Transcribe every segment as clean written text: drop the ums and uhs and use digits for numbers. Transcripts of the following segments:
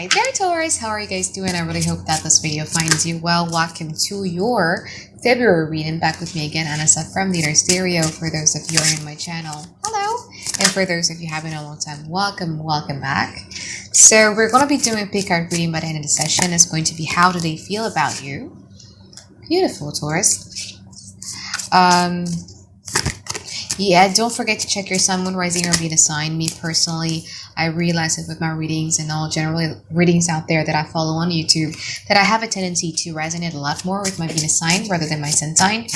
Hi there, Taurus. How are you guys doing? I really hope that this video finds you well. Welcome to your February reading. Back with me again, Anisa from Leader Stereo. For those of you who are in my channel, hello. And for those of you who haven't in a long time, welcome back. So we're going to be doing a pick card reading by the end of the session. It's going to be how do they feel about you? Beautiful, Taurus. Yeah, don't forget to check your sun, moon, rising, or Venus sign. Me personally, I realize it with my readings and all general readings out there that I follow on YouTube that I have a tendency to resonate a lot more with my Venus sign rather than my sun sign,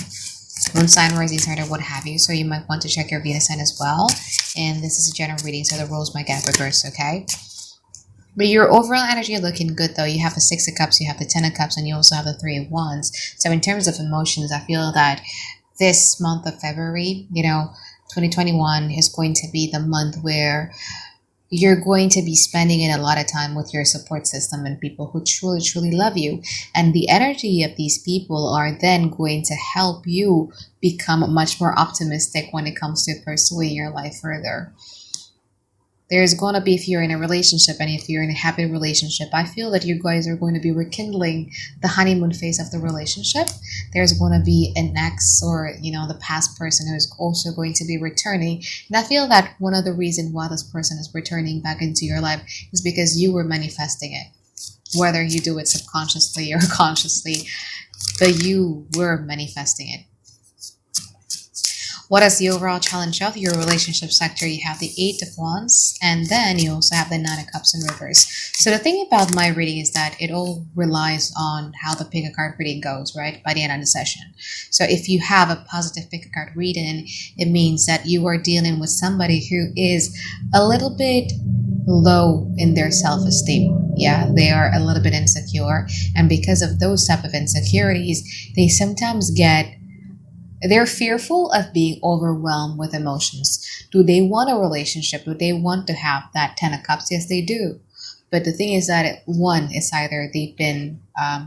moon sign, rising sign, or what have you. So you might want to check your Venus sign as well. And this is a general reading, so the roles might get reversed, okay? But your overall energy looking good though. You have the 6 of Cups, you have the 10 of Cups, and you also have the 3 of Wands. So in terms of emotions, I feel that this month of February, 2021 is going to be the month where you're going to be spending in a lot of time with your support system and people who truly love you. And the energy of these people are then going to help you become much more optimistic when it comes to pursuing your life further. There's going to be, if you're in a relationship and if you're in a happy relationship, I feel that you guys are going to be rekindling the honeymoon phase of the relationship. There's going to be an ex or, the past person who is also going to be returning. And I feel that one of the reasons why this person is returning back into your life is because you were manifesting it. Whether you do it subconsciously or consciously, but you were manifesting it. What is the overall challenge of your relationship sector? You have the 8 of Wands, and then you also have the 9 of Cups in reverse. So the thing about my reading is that it all relies on how the pick a card reading goes, right? By the end of the session. So if you have a positive pick a card reading, it means that you are dealing with somebody who is a little bit low in their self-esteem. Yeah, they are a little bit insecure. And because of those type of insecurities, they sometimes they're fearful of being overwhelmed with emotions. Do they want a relationship? Do they want to have that 10 of Cups? Yes, they do. But the thing is that one is either they've been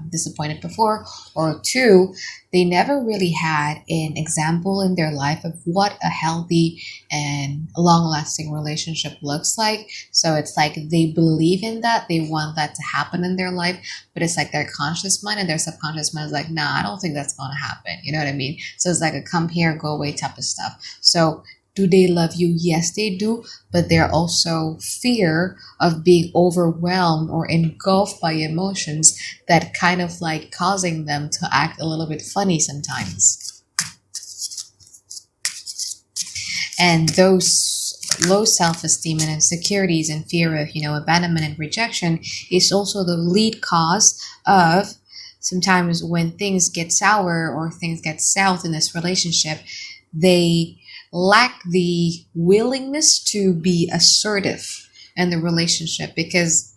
disappointed before, or two, they never really had an example in their life of what a healthy and long-lasting relationship looks like. So it's like they believe in that, they want that to happen in their life, but it's like their conscious mind and their subconscious mind is like, nah, I don't think that's going to happen. You know what I mean? So it's like a come here, go away type of stuff. So do they love you? Yes, they do. But they're also fear of being overwhelmed or engulfed by emotions that kind of like causing them to act a little bit funny sometimes. And those low self-esteem and insecurities and fear of, abandonment and rejection is also the lead cause of sometimes when things get sour or things get south in this relationship, they lack the willingness to be assertive in the relationship. Because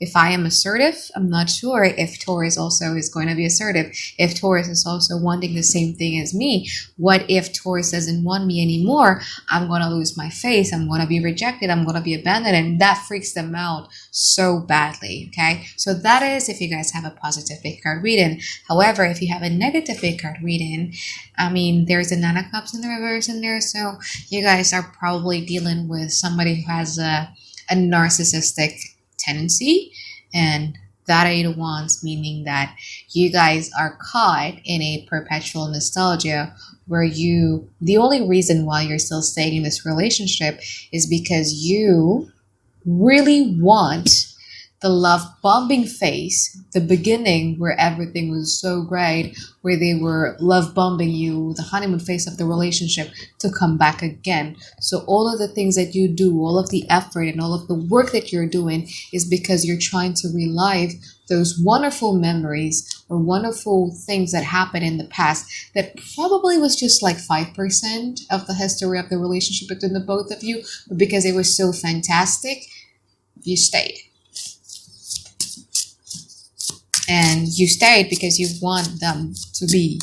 if I am assertive, I'm not sure if Taurus also is going to be assertive. If Taurus is also wanting the same thing as me, what if Taurus doesn't want me anymore? I'm going to lose my face. I'm going to be rejected. I'm going to be abandoned. And that freaks them out so badly. Okay. So that is if you guys have a positive pick card reading. However, if you have a negative pick card reading, there's a 9 of Cups in the reverse in there. So you guys are probably dealing with somebody who has a narcissistic tendency, and that 8 of Wands, meaning that you guys are caught in a perpetual nostalgia where the only reason why you're still staying in this relationship is because you really want the love bombing phase, the beginning where everything was so great, where they were love bombing you, the honeymoon phase of the relationship, to come back again. So all of the things that you do, all of the effort and all of the work that you're doing is because you're trying to relive those wonderful memories or wonderful things that happened in the past that probably was just like 5% of the history of the relationship between the both of you, but because it was so fantastic, you stayed. And you stayed because you want them to be,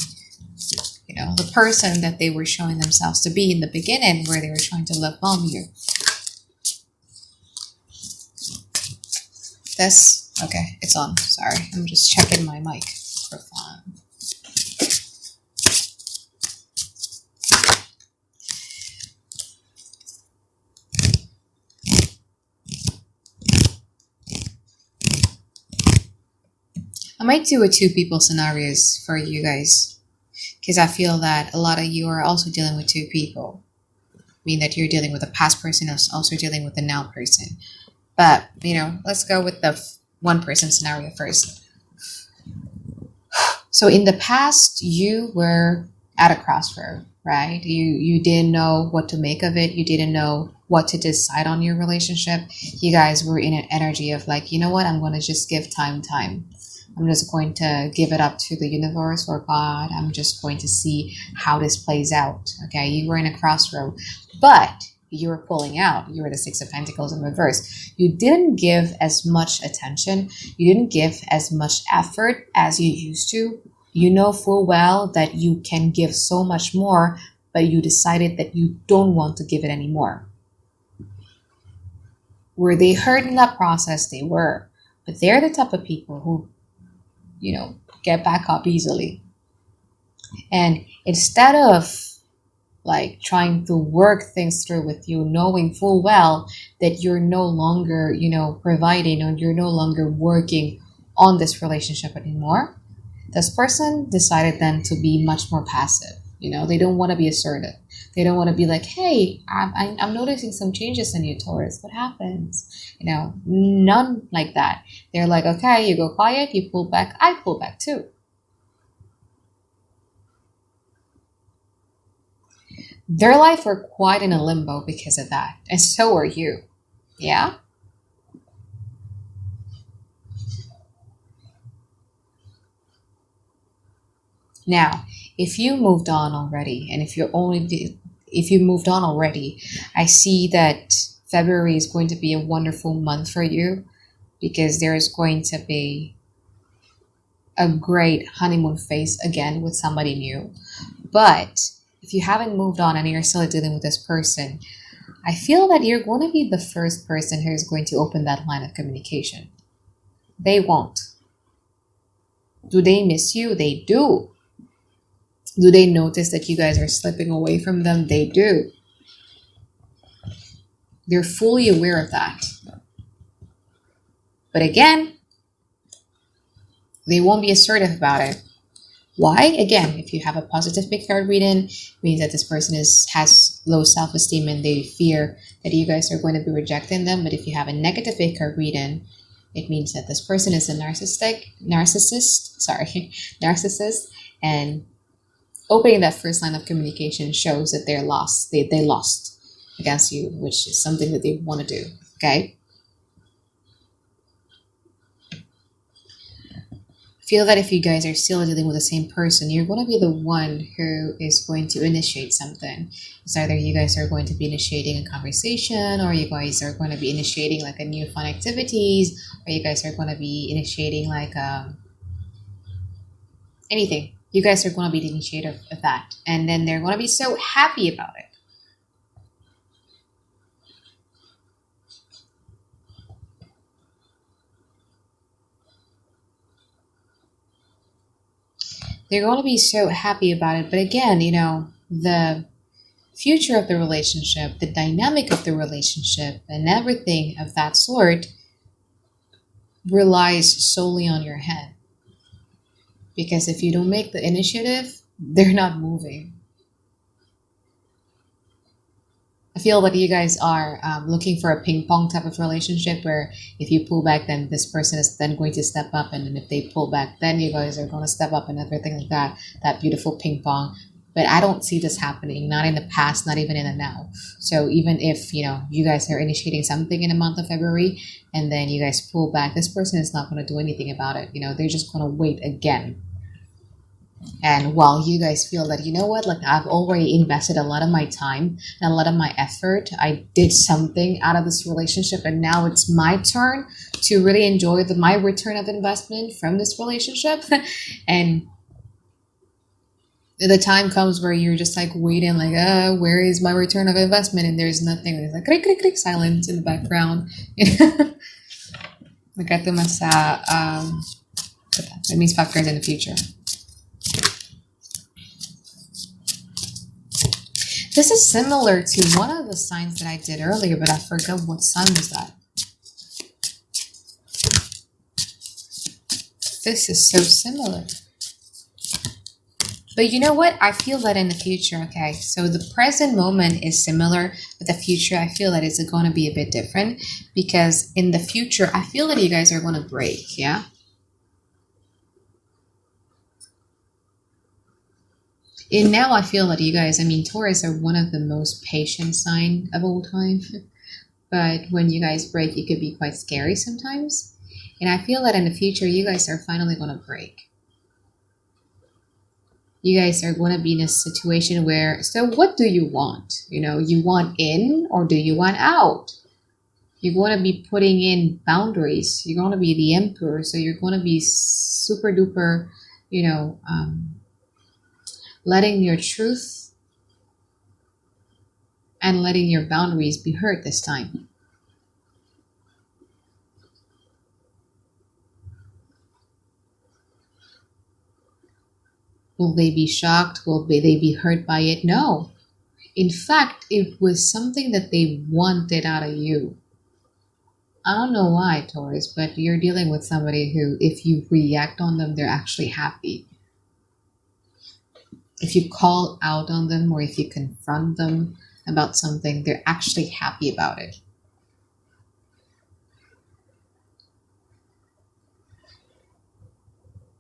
the person that they were showing themselves to be in the beginning, where they were trying to love bomb you. Okay, it's on. Sorry, I'm just checking my microphone. I might do a two people scenarios for you guys because I feel that a lot of you are also dealing with two people. Mean that you're dealing with a past person and also dealing with a now person. But, let's go with the one person scenario first. So in the past, you were at a crossroad, right? You didn't know what to make of it. You didn't know what to decide on your relationship. You guys were in an energy of like, you know what? I'm going to just give time. I'm just going to give it up to the universe or God. I'm just going to see how this plays out. Okay, you were in a crossroad, but you were pulling out. You were the Six of Pentacles in reverse. You didn't give as much attention. You didn't give as much effort as you used to. You know full well that you can give so much more, but you decided that you don't want to give it anymore. Were they hurt in that process? They were. But they're the type of people who, get back up easily. And instead of like trying to work things through with you, knowing full well that you're no longer, providing, or you're no longer working on this relationship anymore, this person decided then to be much more passive. They don't want to be assertive. They don't want to be like, hey, I'm noticing some changes in you, Taurus. What happens? None like that. They're like, okay, you go quiet, you pull back, I pull back too. Their life were quite in a limbo because of that. And so are you. Yeah? Now, if you moved on already, and if you moved on already, I see that February is going to be a wonderful month for you because there is going to be a great honeymoon phase again with somebody new. But if you haven't moved on and you're still dealing with this person, I feel that you're going to be the first person who is going to open that line of communication. They won't. Do they miss you? They do. Do they notice that you guys are slipping away from them? They do. They're fully aware of that. But again, they won't be assertive about it. Why? Again, if you have a positive big card reading, it means that this person has low self-esteem and they fear that you guys are going to be rejecting them. But if you have a negative big card reading, it means that this person is a narcissist, and opening that first line of communication shows that they're lost. They lost against you, which is something that they want to do. Okay. Feel that if you guys are still dealing with the same person, you're going to be the one who is going to initiate something. It's either you guys are going to be initiating a conversation, or you guys are going to be initiating like a new fun activities, or you guys are going to be initiating like anything. You guys are going to be the initiator of that. And then they're going to be so happy about it. They're going to be so happy about it. But again, the future of the relationship, the dynamic of the relationship, and everything of that sort relies solely on your head. Because if you don't make the initiative, they're not moving. I feel like you guys are looking for a ping pong type of relationship where if you pull back, then this person is then going to step up. And then if they pull back, then you guys are going to step up and everything like that. That beautiful ping pong. But I don't see this happening, not in the past, not even in the now. So even if, you guys are initiating something in the month of February and then you guys pull back, this person is not going to do anything about it. They're just going to wait again. And while you guys feel that, like I've already invested a lot of my time and a lot of my effort, I did something out of this relationship and now it's my turn to really enjoy my return of investment from this relationship. And the time comes where you're just like waiting, like, where is my return of investment? And there's nothing. There's like click, click, click, silence in the background. That means 5 cards in the future. This is similar to one of the signs that I did earlier, but I forgot what sign was that. This is so similar. But you know what? I feel that in the future, okay? So the present moment is similar, but the future, I feel that it's going to be a bit different. Because in the future, I feel that you guys are going to break, yeah? And now I feel that you guys, I mean, Taurus are one of the most patient sign of all time. But when you guys break, it could be quite scary sometimes. And I feel that in the future, you guys are finally going to break. You guys are going to be in a situation where, so what do you want? You know, you want in or do you want out? You're going to be putting in boundaries. You're going to be the emperor. So you're going to be super duper, you know, letting your truth and letting your boundaries be heard this time. Will they be shocked? Will they be hurt by it? No. In fact, it was something that they wanted out of you. I don't know why, Taurus, but you're dealing with somebody who, if you react on them, they're actually happy. If you call out on them or if you confront them about something, they're actually happy about it.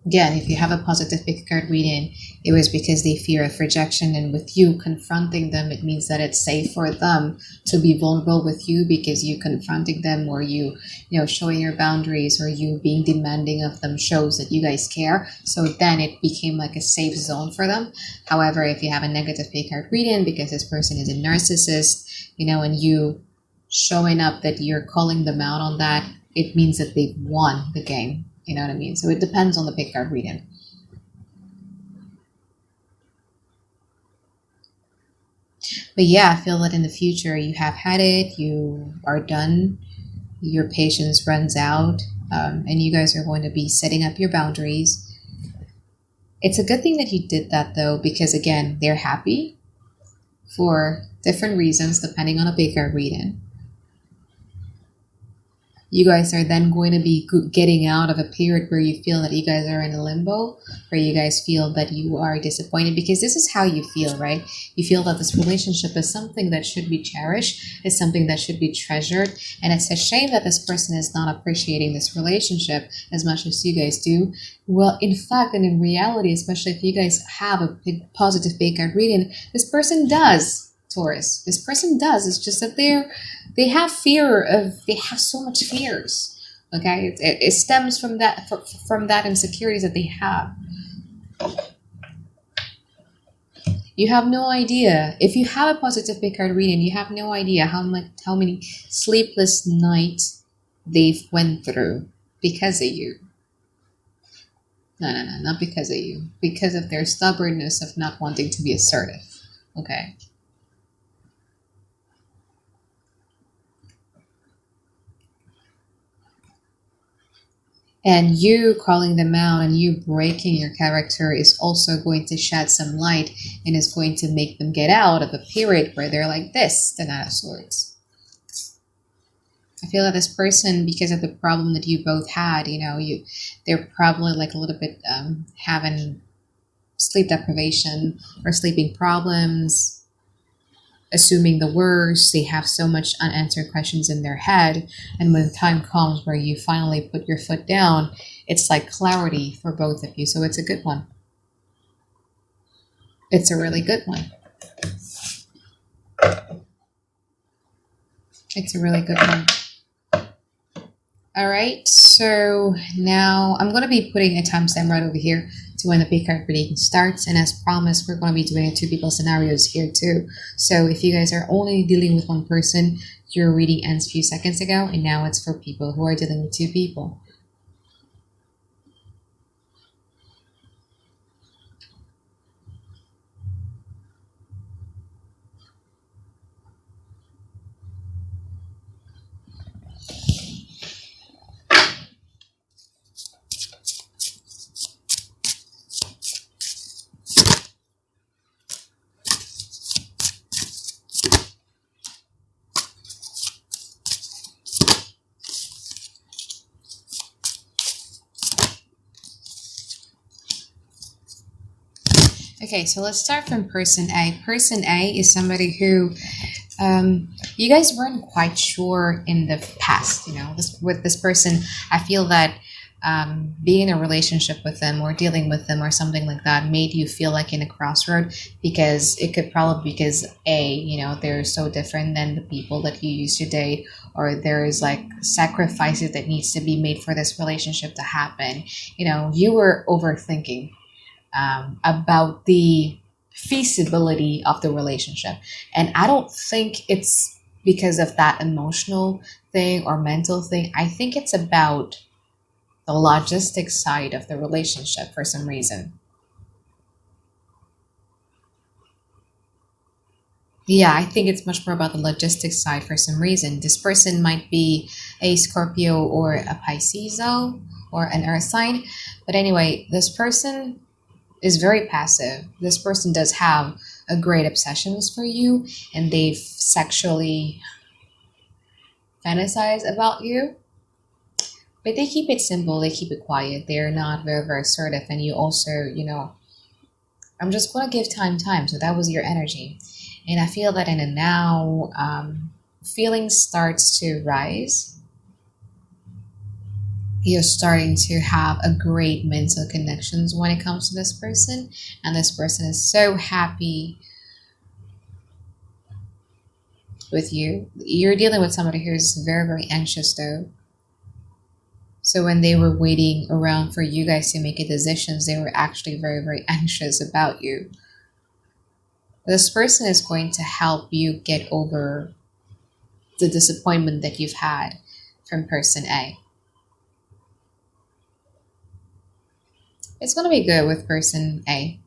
Again, if you have a positive pick card reading, it was because they fear of rejection, and with you confronting them, it means that it's safe for them to be vulnerable with you because you confronting them or you showing your boundaries or you being demanding of them shows that you guys care. So then it became like a safe zone for them. However, if you have a negative pick card reading because this person is a narcissist, and you showing up that you're calling them out on that, it means that they've won the game. You know what I mean? So it depends on the pick card reading. But yeah, I feel that in the future you have had it, you are done, your patience runs out, and you guys are going to be setting up your boundaries. It's a good thing that you did that though, because again, they're happy for different reasons depending on a pick card reading. You guys are then going to be getting out of a period where you feel that you guys are in a limbo, where you guys feel that you are disappointed, because this is how you feel, right? You feel that this relationship is something that should be cherished, is something that should be treasured, and it's a shame that this person is not appreciating this relationship as much as you guys do. Well, in fact, and in reality, especially if you guys have a positive pick card reading, this person does. Taurus, this person does. It's just that they have so much fears. Okay, it stems from that insecurities that they have. You have no idea. If you have a positive pick card reading, you have no idea how many sleepless nights they've went through because of you. No, not because of you. Because of their stubbornness of not wanting to be assertive. Okay. And you calling them out and you breaking your character is also going to shed some light and is going to make them get out of a period where they're like this, the Knight of Swords. I feel that this person, because of the problem that you both had, they're probably like a little bit having sleep deprivation or sleeping problems, assuming the worst. They have so much unanswered questions in their head, and when the time comes where you finally put your foot down, it's like clarity for both of you. So it's a good one. It's a really good one. It's a really good one. All right, so now I'm going to be putting a timestamp right over here to when the pick card reading starts, and as promised, we're going to be doing a 2 people scenarios here too. So if you guys are only dealing with one person, your reading ends a few seconds ago, and now it's for people who are dealing with 2 people. Okay, so let's start from person A. Person A is somebody who you guys weren't quite sure in the past. With this person, I feel that being in a relationship with them or dealing with them or something like that made you feel like in a crossroad, because it could probably because they're so different than the people that you used to date, or there's like sacrifices that needs to be made for this relationship to happen. You were overthinking about the feasibility of the relationship. And I don't think it's because of that emotional thing or mental thing. I think it's about the logistic side of the relationship for some reason. Yeah, I think it's much more about the logistics side for some reason. This person might be a Scorpio or a Pisces, though, or an earth sign. But anyway, this person is very passive. This person does have a great obsessions for you, and they've sexually fantasize about you. But they keep it simple, they keep it quiet. They're not very, very assertive. And you also, I'm just going to give time. So that was your energy. And I feel that in a now, feelings starts to rise. You're starting to have a great mental connections when it comes to this person. And this person is so happy with you. You're dealing with somebody who's very, very anxious though. So when they were waiting around for you guys to make a decisions, they were actually very, very anxious about you. This person is going to help you get over the disappointment that you've had from person A. It's going to be good with person A.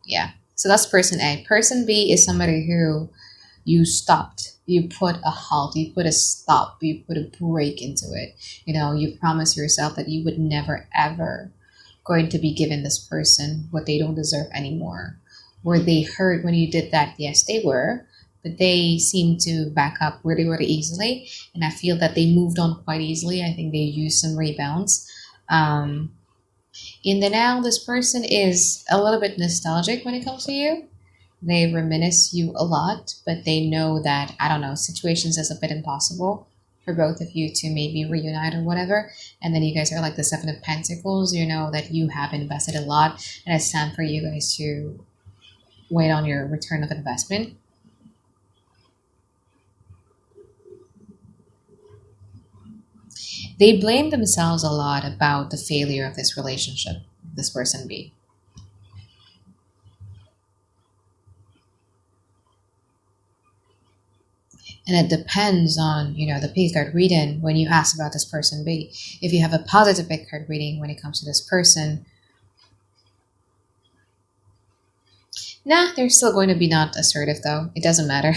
Yeah. So that's person A. Person B is somebody who you stopped. You put a halt, you put a stop, you put a break into it. You promise yourself that you would never ever going to be given this person what they don't deserve anymore. Were they hurt when you did that? Yes, they were. But they seem to back up really, really easily. And I feel that they moved on quite easily. I think they used some rebounds. In the now, this person is a little bit nostalgic when it comes to you. They reminisce you a lot, but they know that, I don't know, situations is a bit impossible for both of you to maybe reunite or whatever. And then you guys are like the Seven of Pentacles, that you have invested a lot, and it's time for you guys to wait on your return of investment. They blame themselves a lot about the failure of this relationship, this person B. And it depends on, the pick card reading when you ask about this person B. If you have a positive pick card reading when it comes to this person, they're still going to be not assertive though. It doesn't matter.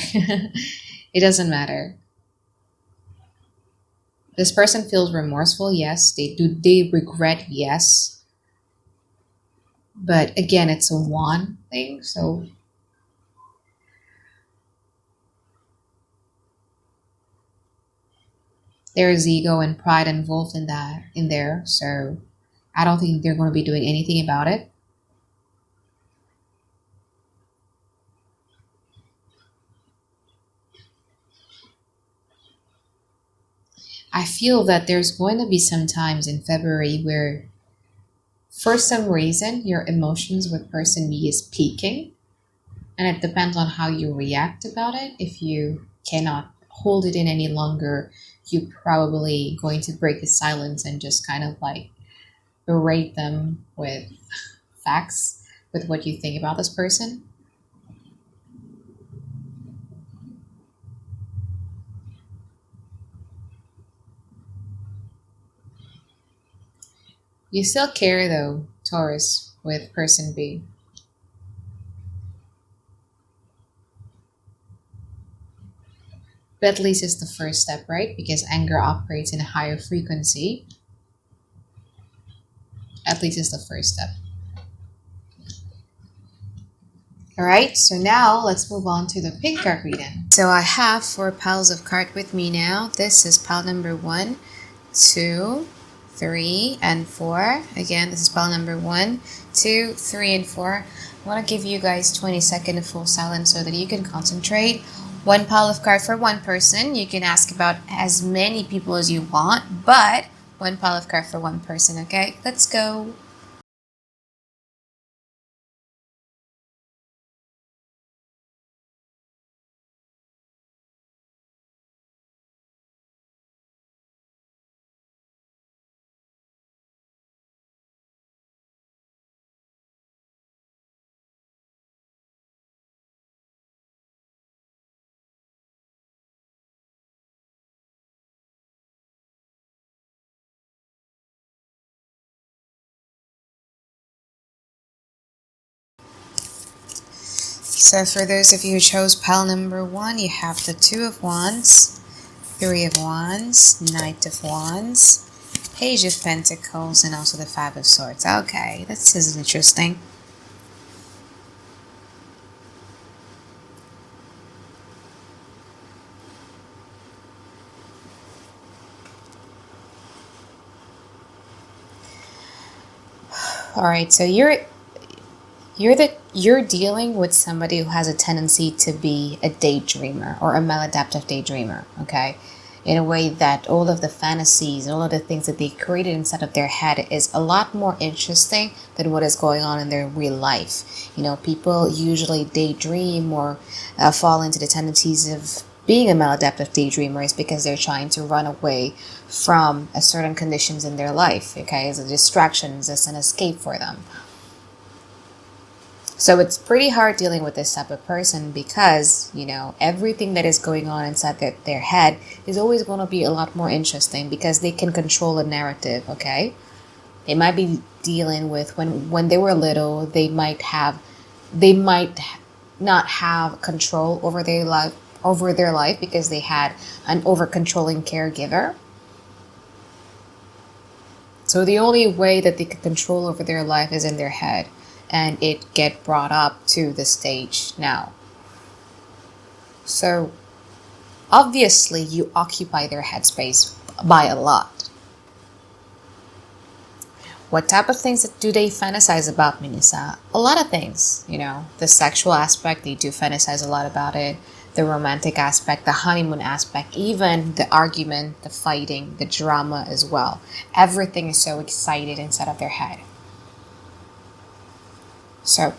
It doesn't matter. This person feels remorseful, yes. They regret, yes. But again, it's a one thing, so there is ego and pride involved in there. So I don't think they're going to be doing anything about it. I feel that there's going to be some times in February where, for some reason, your emotions with person B is peaking. And it depends on how you react about it. If you cannot hold it in any longer, you're probably going to break the silence and just kind of like berate them with facts, with what you think about this person. You still care though, Taurus, with person B. But at least it's the first step, right? Because anger operates in a higher frequency. At least it's the first step. All right, so now let's move on to the pink card reading. So I have 4 piles of cards with me now. This is pile number 1, 2, 3, and 4. Again, this is pile number 1, 2, 3, and 4. I want to give you guys 20 seconds of full silence so that you can concentrate. One pile of cards for one person. You can ask about as many people as you want, but one pile of cards for one person, okay? Let's go. So for those of you who chose pile number 1, you have the 2 of Wands, 3 of Wands, Knight of Wands, Page of Pentacles, and also the 5 of Swords. Okay, this is interesting. All right, so you're dealing with somebody who has a tendency to be a daydreamer or a maladaptive daydreamer, okay? In a way that all of the fantasies, all of the things that they created inside of their head is a lot more interesting than what is going on in their real life. You know, people usually daydream or fall into the tendencies of being a maladaptive daydreamer is because they're trying to run away from a certain conditions in their life, okay, as a distraction, as an escape for them. So it's pretty hard dealing with this type of person because, you know, everything that is going on inside their head is always going to be a lot more interesting because they can control a narrative, okay? They might be dealing with when they were little, they might not have control over their life because they had an over-controlling caregiver. So the only way that they can control over their life is in their head. And it get brought up to the stage now. So obviously you occupy their headspace by a lot. What type of things do they fantasize about, Anisa? A lot of things, you know. The sexual aspect, they do fantasize a lot about it. The romantic aspect, the honeymoon aspect, even the argument, the fighting, the drama as well. Everything is so excited inside of their head. So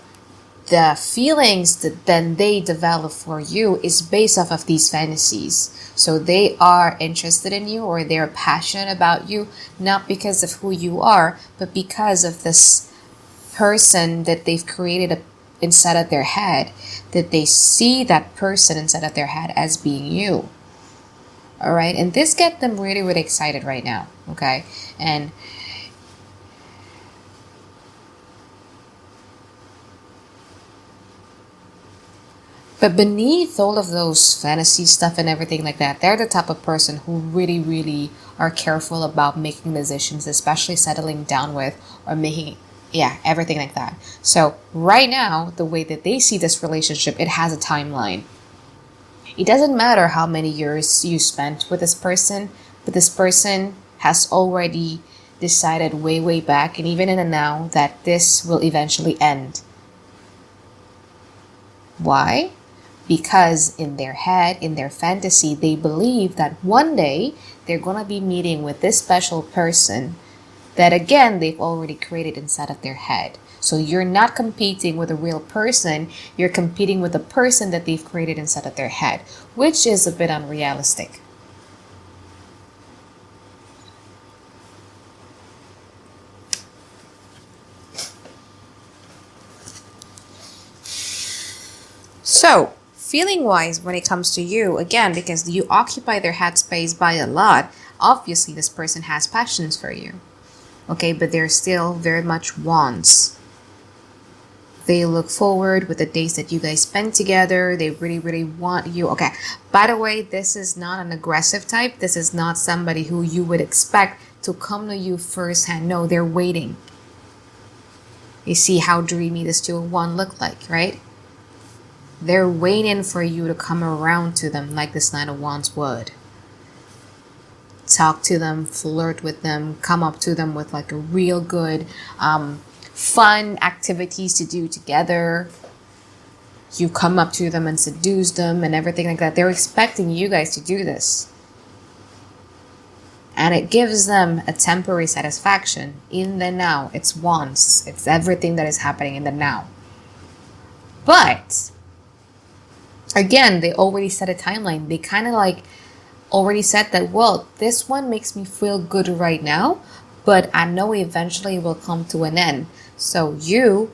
the feelings that then they develop for you is based off of these fantasies. So they are interested in you or they're passionate about you, not because of who you are, but because of this person that they've created inside of their head, that they see that person inside of their head as being you. All right. And this gets them really, really excited right now. Okay. But beneath all of those fantasy stuff and everything like that, they're the type of person who really, really are careful about making decisions, especially settling down with or making, everything like that. So right now, the way that they see this relationship, it has a timeline. It doesn't matter how many years you spent with this person, but this person has already decided way, way back and even in the now that this will eventually end. Why? Because in their head, in their fantasy, they believe that one day they're going to be meeting with this special person that, again, they've already created inside of their head. So you're not competing with a real person, you're competing with a person that they've created inside of their head, which is a bit unrealistic. So, feeling wise, when it comes to you, again, because you occupy their headspace by a lot, obviously this person has passions for you. Okay, but they're still very much wants. They look forward with the days that you guys spend together. They really, really want you. Okay, by the way, this is not an aggressive type. This is not somebody who you would expect to come to you firsthand. No, they're waiting. You see how dreamy this 2 of Wands look like, right? They're waiting for you to come around to them like this Knight of Wands would. talk to them, flirt with them, come up to them with like a real good fun activities to do together. You come up to them and seduce them and everything like that. They're expecting you guys to do this. And it gives them a temporary satisfaction in the now. It's wants. It's everything that is happening in the now. But again, they already set a timeline. They kind of like already said that, well, this one makes me feel good right now, but I know eventually it will come to an end. So you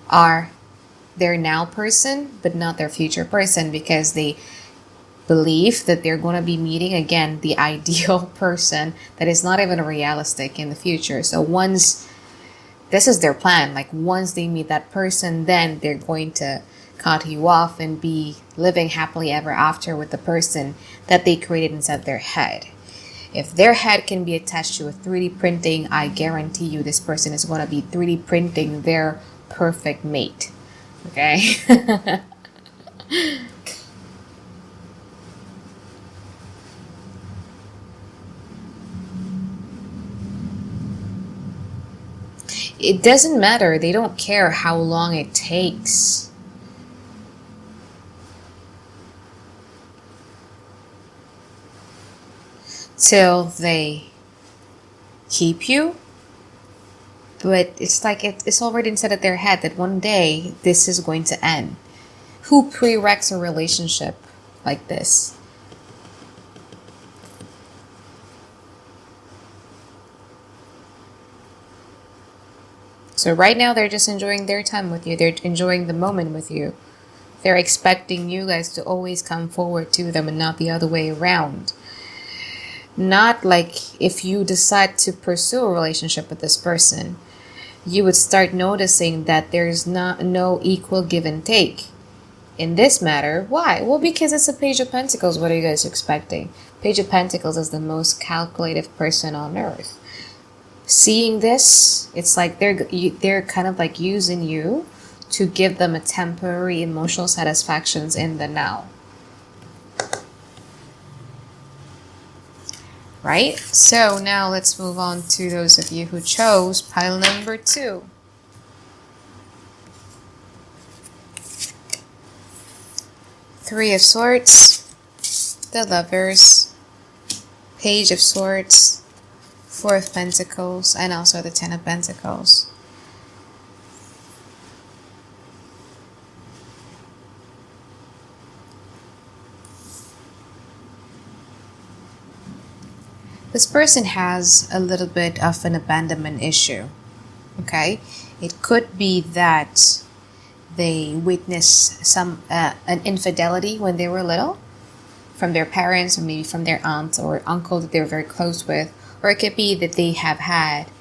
are their now person, but not their future person, because they believe that they're going to be meeting again the ideal person that is not even realistic in the future. So once this is their plan, like once they meet that person, then they're going to cut you off and be living happily ever after with the person that they created inside their head. If their head can be attached to a 3D printing, I guarantee you this person is going to be 3D printing their perfect mate. Okay? It doesn't matter. They don't care how long it takes. Till they keep you. But it's like it's already inside of their head that one day this is going to end. Who prereqs a relationship like this? So right now they're just enjoying their time with you. They're enjoying the moment with you. They're expecting you guys to always come forward to them and not the other way around. Not like if you decide to pursue a relationship with this person, you would start noticing that there's no equal give and take in this matter. Why? Well, because it's a Page of Pentacles. What are you guys expecting? Page of Pentacles is the most calculative person on earth. Seeing this, it's like they're kind of like using you to give them a temporary emotional satisfactions in the now. Right? So now let's move on to those of you who chose pile number 2. Three of Swords, the Lovers, Page of Swords, Four of Pentacles, and also the Ten of Pentacles. This person has a little bit of an abandonment issue, okay? It could be that they witnessed an infidelity when they were little from their parents, or maybe from their aunt or uncle that they're very close with, or it could be that they have had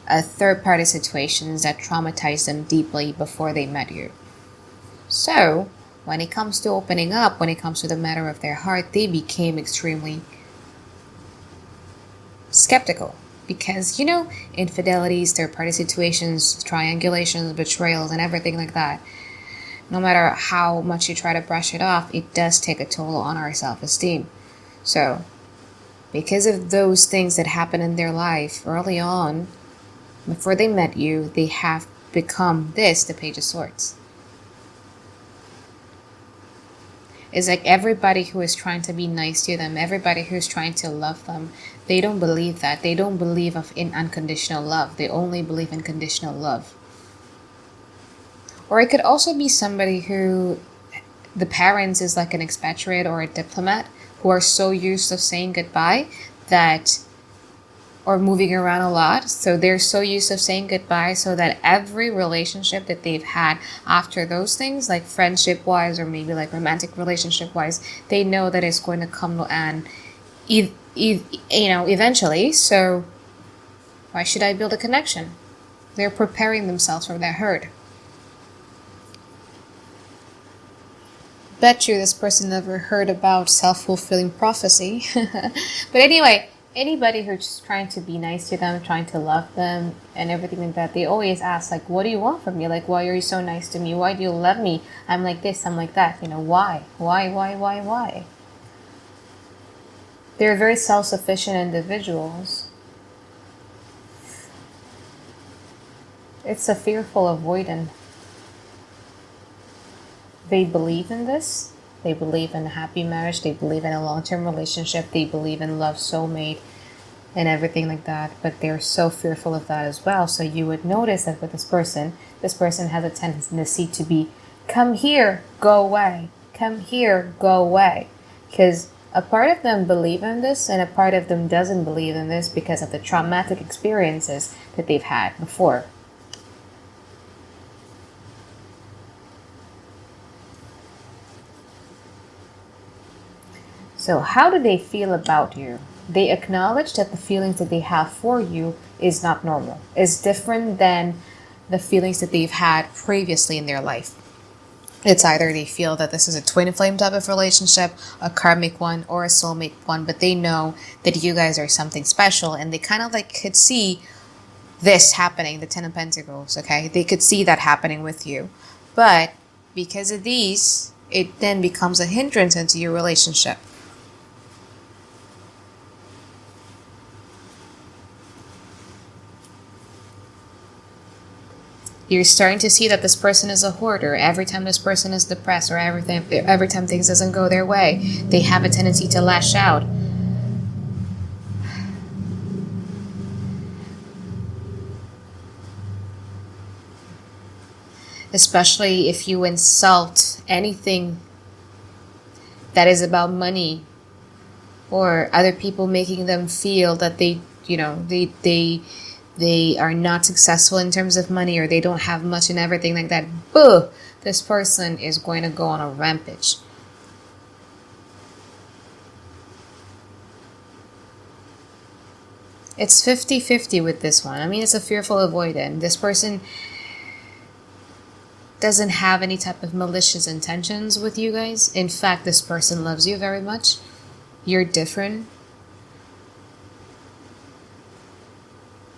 a third-party situations that traumatized them deeply before they met you. So when it comes to opening up, when it comes to the matter of their heart, they became extremely skeptical, because infidelities, third-party situations, triangulations, betrayals, and everything like that, no matter how much you try to brush it off, it does take a toll on our self-esteem. So because of those things that happen in their life early on, before they met you, they have become the Page of Swords. It's like everybody who is trying to be nice to them, everybody who's trying to love them, they don't believe that. They don't believe in unconditional love. They only believe in conditional love. Or it could also be somebody who the parents is like an expatriate or a diplomat who are so used to saying goodbye that, or moving around a lot, so they're so used to saying goodbye, so that every relationship that they've had after those things, like friendship wise or maybe like romantic relationship wise, they know that it's going to come to an end eventually. So why should I build a connection? They're preparing themselves for that hurt. Bet you this person never heard about self-fulfilling prophecy. But anyway, anybody who's trying to be nice to them, trying to love them and everything like that, they always ask, like, what do you want from me? Like, why are you so nice to me? Why do you love me? I'm like this, I'm like that. Why? Why? They're very self-sufficient individuals. It's a fearful avoidant. They believe in this. They believe in a happy marriage. They believe in a long-term relationship. They believe in love, soulmate, and everything like that. But they're so fearful of that as well. So you would notice that with this person has a tendency to be, come here, go away. Come here, go away. Because a part of them believe in this and a part of them doesn't believe in this because of the traumatic experiences that they've had before. So how do they feel about you? They acknowledge that the feelings that they have for you is not normal. It's different than the feelings that they've had previously in their life. It's either they feel that this is a twin flame type of relationship, a karmic one, or a soulmate one, but they know that you guys are something special and they kind of like could see this happening, the Ten of Pentacles, okay? They could see that happening with you. But because of these, it then becomes a hindrance into your relationship. You're starting to see that this person is a hoarder. Every time this person is depressed or every time things doesn't go their way, they have a tendency to lash out. Especially if you insult anything that is about money or other people, making them feel that they are not successful in terms of money or they don't have much and everything like that. Boo! This person is going to go on a rampage. It's 50-50 with this one. I mean, it's a fearful avoidant. This person doesn't have any type of malicious intentions with you guys. In fact, this person loves you very much. You're different.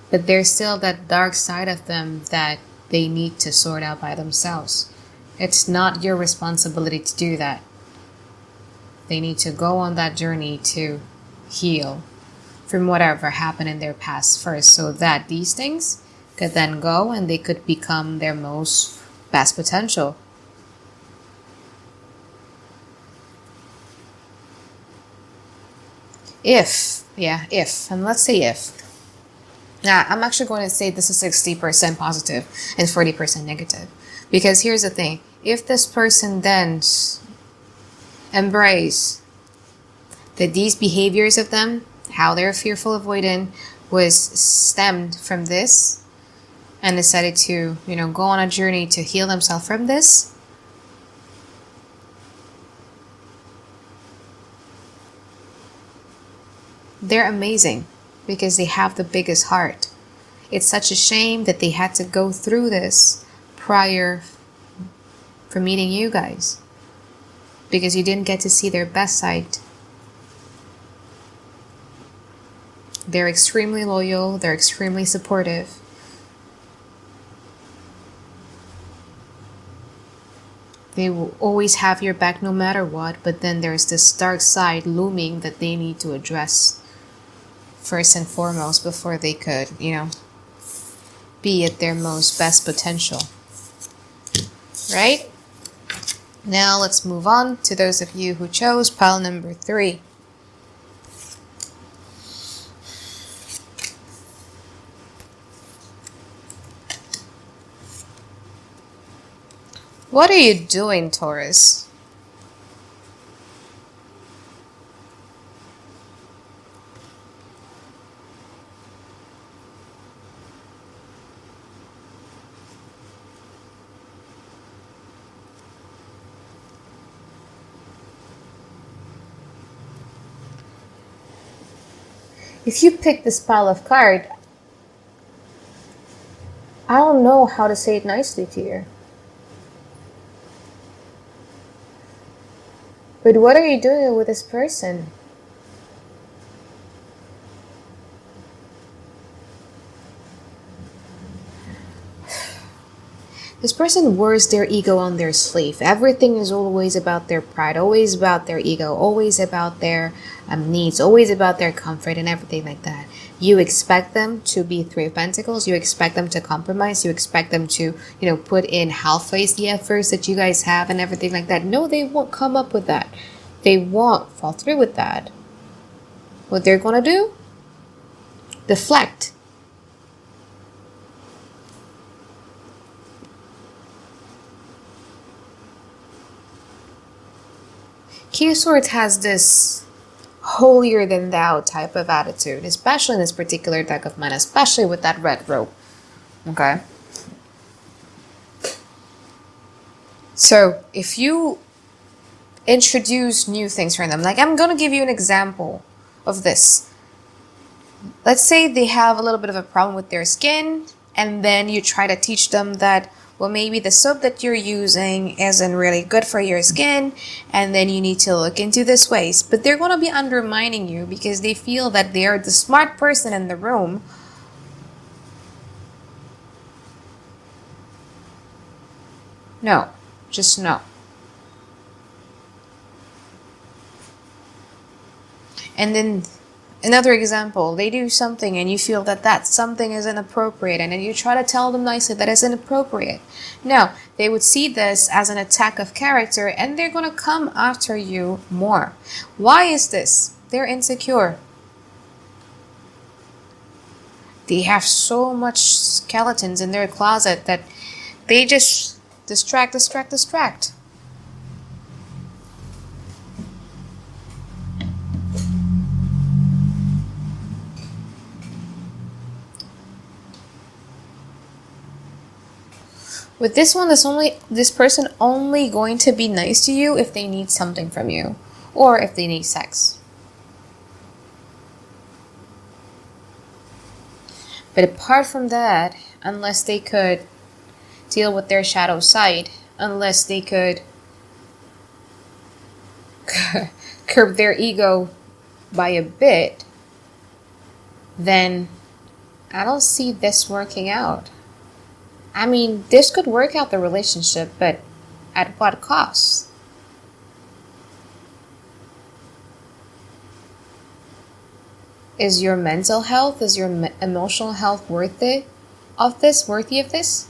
But there's still that dark side of them that they need to sort out by themselves. It's not your responsibility to do that. They need to go on that journey to heal from whatever happened in their past first, so that these things could then go and they could become their most best potential. And let's say if. Now, I'm actually going to say this is 60% positive and 40% negative. Because here's the thing. If this person then embrace that these behaviors of them, how they're fearful avoidant, was stemmed from this, and decided to, go on a journey to heal themselves from this, they're amazing. Because they have the biggest heart. It's such a shame that they had to go through this prior for meeting you guys. Because you didn't get to see their best side. They're extremely loyal. They're extremely supportive. They will always have your back no matter what. But then there's this dark side looming that they need to address first and foremost before they could, be at their most best potential. Right? Now let's move on to those of you who chose pile number 3. What are you doing, Taurus? If you pick this pile of cards, I don't know how to say it nicely to you. But what are you doing with this person? This person wears their ego on their sleeve. Everything is always about their pride, always about their ego, always about their needs, always about their comfort and everything like that. You expect them to be Three of Pentacles. You expect them to compromise. You expect them to, put in half-face the efforts that you guys have and everything like that. No, they won't come up with that. They won't fall through with that. What they're going to do? Deflect. King of Swords has this holier than thou type of attitude, especially in this particular deck of mine, especially with that red rope. Okay? So, if you introduce new things for them, like I'm going to give you an example of this. Let's say they have a little bit of a problem with their skin, and then you try to teach them that, well, maybe the soap that you're using isn't really good for your skin, and then you need to look into this ways. But they're going to be undermining you because they feel that they're the smart person in the room. No, just no. And then another example, they do something and you feel that that something is inappropriate, and then you try to tell them nicely that it's inappropriate. No, they would see this as an attack of character and they're going to come after you more. Why is this? They're insecure. They have so much skeletons in their closet that they just distract. With this one, this person only going to be nice to you if they need something from you, or if they need sex. But apart from that, unless they could deal with their shadow side, unless they could curb their ego by a bit, then I don't see this working out. I mean, this could work out the relationship, but at what cost? Is your mental health, is your emotional health worthy of this?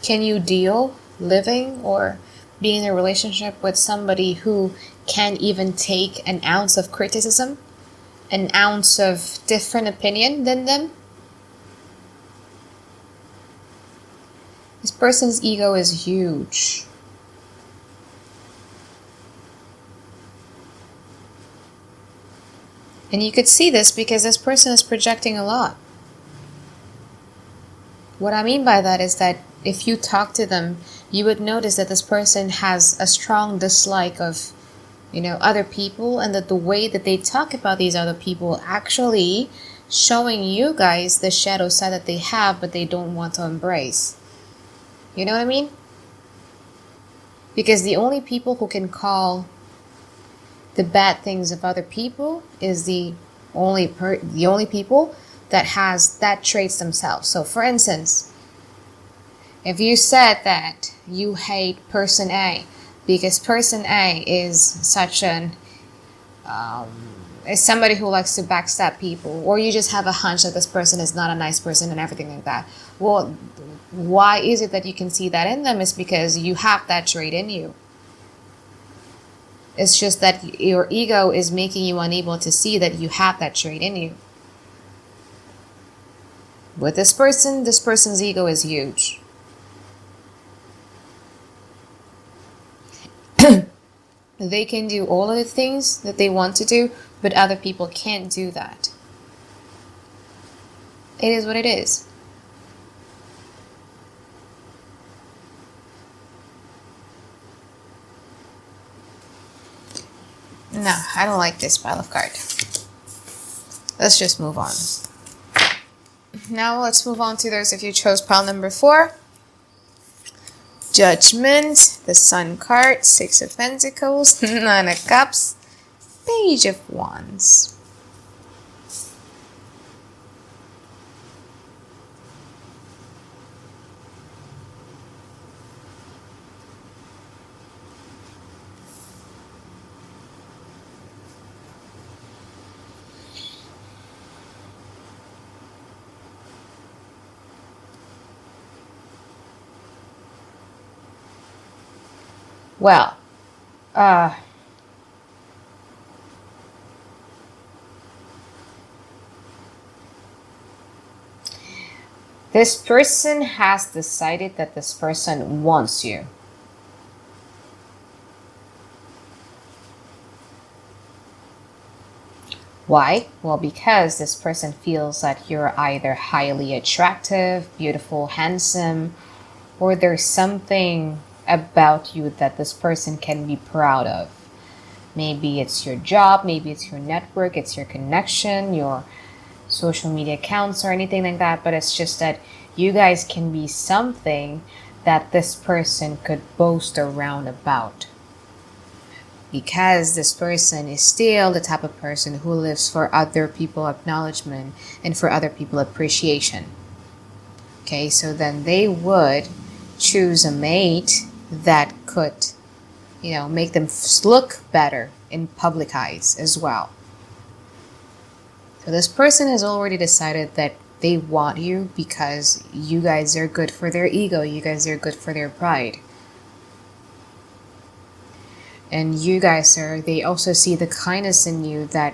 Can you deal living or being in a relationship with somebody who can't even take an ounce of criticism, an ounce of different opinion than them? This person's ego is huge. And you could see this because this person is projecting a lot. What I mean by that is that if you talk to them, you would notice that this person has a strong dislike of, other people, and that the way that they talk about these other people actually showing you guys the shadow side that they have, but they don't want to embrace. You know what I mean? Because the only people who can call the bad things of other people is the only people that has that traits themselves. So for instance, if you said that you hate person A because person A is such is somebody who likes to backstab people, or you just have a hunch that this person is not a nice person and everything like that. Well, why is it that you can see that in them? Is because you have that trait in you. It's just that your ego is making you unable to see that you have that trait in you. With this person's ego is huge. They can do all of the things that they want to do, but other people can't do that. It is what it is. No, I don't like this pile of cards. Let's just move on. Now let's move on to those of you who chose pile number 4. Judgment, the Sun card, 6 of Pentacles, 9 of Cups, Page of Wands. Well, this person has decided that this person wants you. Why? Well, because this person feels that you're either highly attractive, beautiful, handsome, or there's something about you that this person can be proud of. Maybe it's your job, maybe it's your network, it's your connection, your social media accounts, or anything like that. But it's just that you guys can be something that this person could boast around about. Because this person is still the type of person who lives for other people acknowledgement and for other people appreciation. Okay, so then they would choose a mate that could, make them look better in public eyes as well. So this person has already decided that they want you because you guys are good for their ego, you guys are good for their pride. And they also see the kindness in you that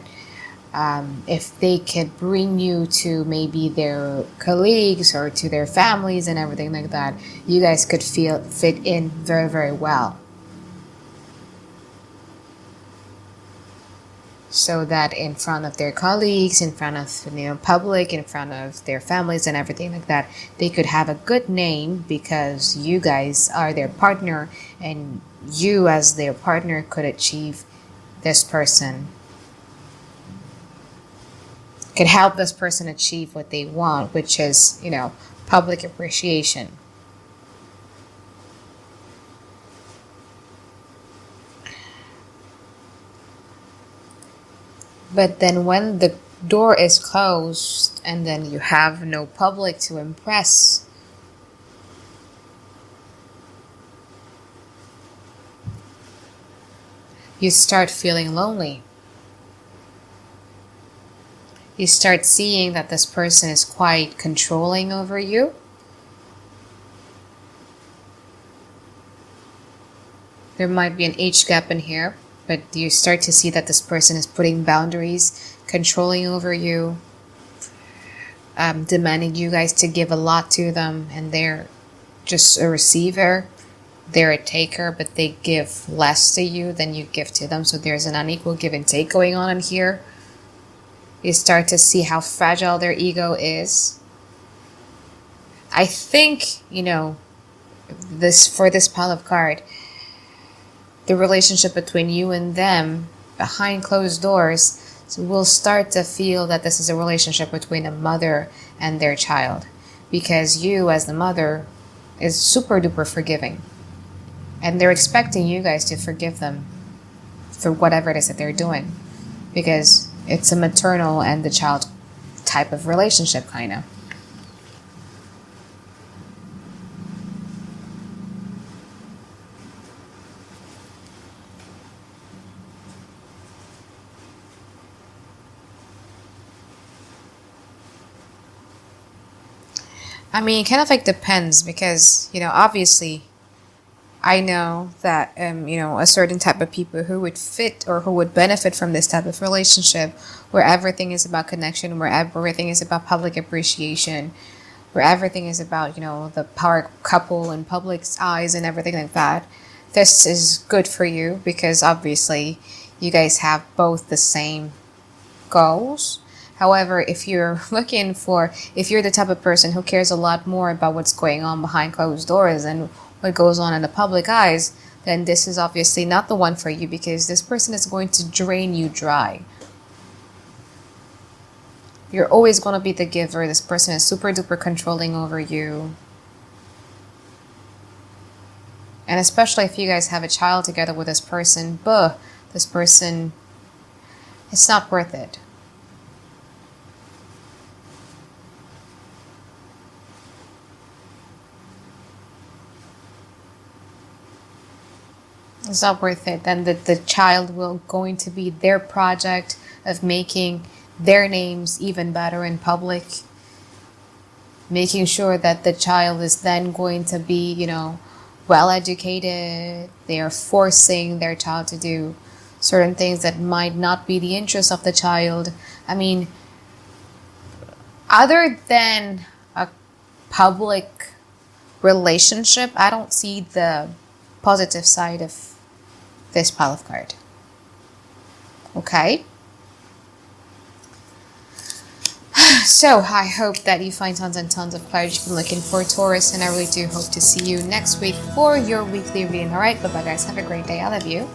if they could bring you to maybe their colleagues or to their families and everything like that, you guys could fit in very, very well. So that in front of their colleagues, in front of public, in front of their families and everything like that, they could have a good name because you guys are their partner, and you as their partner could achieve this person, could help this person achieve what they want, which is, public appreciation. But then when the door is closed and then you have no public to impress, you start feeling lonely. You start seeing that this person is quite controlling over you. There might be an age gap in here, but you start to see that this person is putting boundaries, controlling over you, demanding you guys to give a lot to them, and they're just a receiver. They're a taker, but they give less to you than you give to them. So there's an unequal give and take going on in here. You start to see how fragile their ego is. I think, for this pile of card, the relationship between you and them behind closed doors will start to feel that this is a relationship between a mother and their child. Because you, as the mother, is super duper forgiving. And they're expecting you guys to forgive them for whatever it is that they're doing. Because it's a maternal and the child type of relationship, kind of. I mean, it kind of depends because, obviously, I know that, a certain type of people who would fit or who would benefit from this type of relationship where everything is about connection, where everything is about public appreciation, where everything is about, the power couple in public's eyes and everything like that. This is good for you because obviously you guys have both the same goals. However, if you're the type of person who cares a lot more about what's going on behind closed doors and what goes on in the public eyes, then this is obviously not the one for you because this person is going to drain you dry. You're always going to be the giver. This person is super duper controlling over you. And especially if you guys have a child together with this person, this person It's not worth it. It's not worth it. Then the child will going to be their project of making their names even better in public, making sure that the child is then going to be, well educated. They are forcing their child to do certain things that might not be the interest of the child. I mean, other than a public relationship, I don't see the positive side of this pile of cards. Okay? So I hope that you find tons and tons of clarity you've been looking for, Taurus, and I really do hope to see you next week for your weekly reading. All right, bye-bye, guys. Have a great day. I love you.